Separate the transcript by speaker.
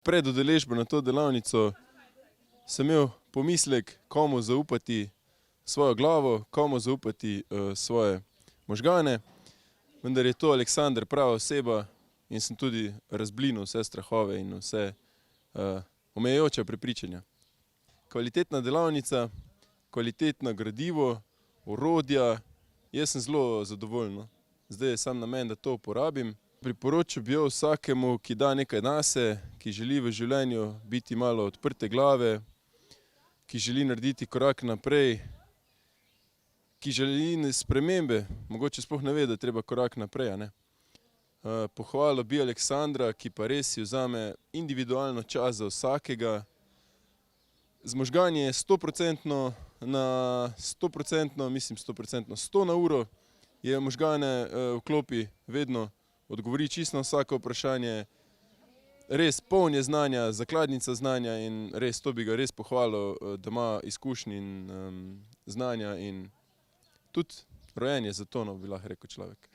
Speaker 1: Pred udeležbo na to delavnico sem imel pomislek, komu zaupati svojo glavo, komu zaupati svoje možgane, vendar je to Aleksander prava oseba in sem tudi razblinil vse strahove in vse omejujoča prepričanja. Kvalitetna delavnica, kvalitetno gradivo, orodja, jaz sem zelo zadovoljen, no. Zdaj je samo na meni, da to uporabim. Priporočil bi jo vsakemu, ki da nekaj nase, ki želi v življenju biti malo odprte glave, ki želi narediti korak naprej, ki želi spremembe, mogoče sploh ne ve, da je treba korak naprej, a ne. Pohvalil bi Aleksandra, ki pa res si vzame individualno čas za vsakega. Z možgani je 100% na 100 na uro, je možgane vklopi vedno, odgovori čisto na vsako vprašanje, res poln je znanja, zakladnica znanja in res to bi ga res pohvalil, da ima izkušnje in znanja in tudi rojen je za to, no, bi lahko rekel človek.